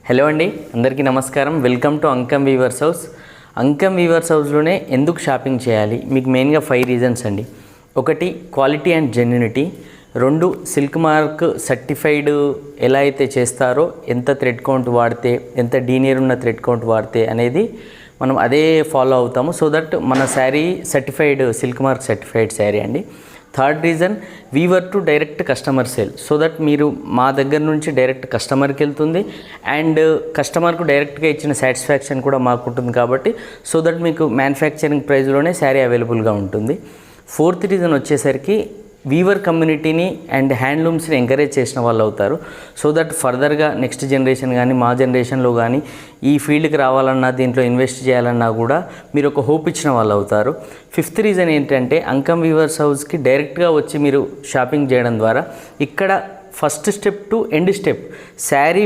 Hello అండి, అందరికీ నమస్కారం. Welcome to Ankam weavers house. Ankam weavers హౌస్లోనే ఎందుకు షాపింగ్ చేయాలి? మీకు మెయిన్గా 5 రీజన్స్ అండి. 1, quality and genuinity. 2, silk mark certified ఎలా అయితే చేస్తారో, ఎంత థ్రెడ్ కౌంట్ వాడితే, ఎంత డీనియర్ ఉన్న థ్రెడ్ కౌంట్ వాడితే అనేది మనం అదే ఫాలో అవుతాము. సో దట్ మన sari certified, silk mark certified sari అండి. 3rd reason, weaver to direct customer sale. So that మీరు మా దగ్గర నుంచి డైరెక్ట్ కస్టమర్కి వెళ్తుంది అండ్ కస్టమర్కు డైరెక్ట్గా ఇచ్చిన సాటిస్ఫాక్షన్ కూడా మాకు ఉంటుంది కాబట్టి సో దట్ మీకు మ్యానుఫ్యాక్చరింగ్ ప్రైస్లోనే శారీ అవైలబుల్గా ఉంటుంది. 4th రీజన్ వచ్చేసరికి వీవర్ కమ్యూనిటీని అండ్ హ్యాండ్లూమ్స్ని ఎంకరేజ్ చేసిన వాళ్ళు అవుతారు. సో దట్ ఫర్దర్గా నెక్స్ట్ జనరేషన్ కానీ మా జనరేషన్లో కానీ ఈ ఫీల్డ్కి రావాలన్నా, దీంట్లో ఇన్వెస్ట్ చేయాలన్నా కూడా మీరు ఒక హోప్ ఇచ్చిన వాళ్ళు అవుతారు. 5th రీజన్ ఏంటంటే, అంకం వీవర్స్ హౌస్కి డైరెక్ట్గా వచ్చి మీరు షాపింగ్ చేయడం ద్వారా ఇక్కడ first step to end step sari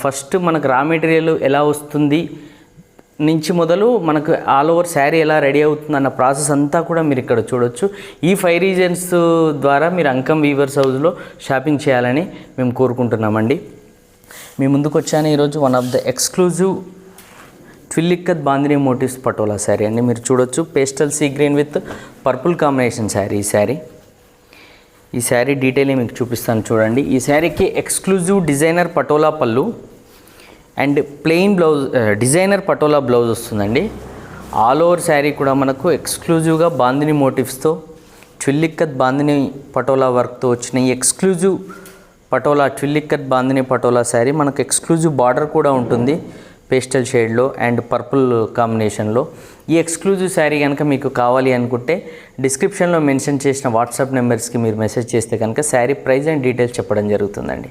first మనకు రా మెటీరియల్ ఎలా వస్తుంది నుంచి మొదలు మనకు ఆల్ ఓవర్ శారీ ఎలా రెడీ అవుతుంది అన్న ప్రాసెస్ అంతా కూడా మీరు ఇక్కడ చూడొచ్చు. ఈ 5 రీజన్స్ ద్వారా మీరు అంకం వీవర్స్ హౌస్లో షాపింగ్ చేయాలని మేము కోరుకుంటున్నామండి. మీ ముందుకు వచ్చాను ఈరోజు వన్ ఆఫ్ ద ఎక్స్క్లూజివ్ ట్విల్లిక్కత్ బాందినీ మోటివ్స్ పటోలా శారీ అండి. మీరు చూడొచ్చు, pastel sea green with purple combination sari. ఈ శారీ డీటెయిల్ మీకు చూపిస్తాను చూడండి. ఈ శారీకి ఎక్స్క్లూజివ్ డిజైనర్ పటోలా పళ్ళు and plain blouse, designer patola blouse వస్తుందండి. ఆల్ ఓవర్ శారీ కూడా మనకు ఎక్స్క్లూజివ్గా బాందినీ మోటివ్స్తో ట్విల్లిక్కత్ బాందినీ పటోలా వర్క్తో వచ్చిన ఈ ఎక్స్క్లూజివ్ పటోలా, ట్విల్లిక్కత్ బాందినీ పటోలా శారీ మనకు ఎక్స్క్లూజివ్ బార్డర్ కూడా ఉంటుంది పేస్టల్ షేడ్లో అండ్ పర్పుల్ కాంబినేషన్లో. ఈ ఎక్స్క్లూజివ్ శారీ కనుక మీకు కావాలి అనుకుంటే డిస్క్రిప్షన్లో మెన్షన్ చేసిన వాట్సాప్ నెంబర్స్కి మీరు మెసేజ్ చేస్తే కనుక శారీ ప్రైస్ అండ్ డీటెయిల్స్ చెప్పడం జరుగుతుందండి.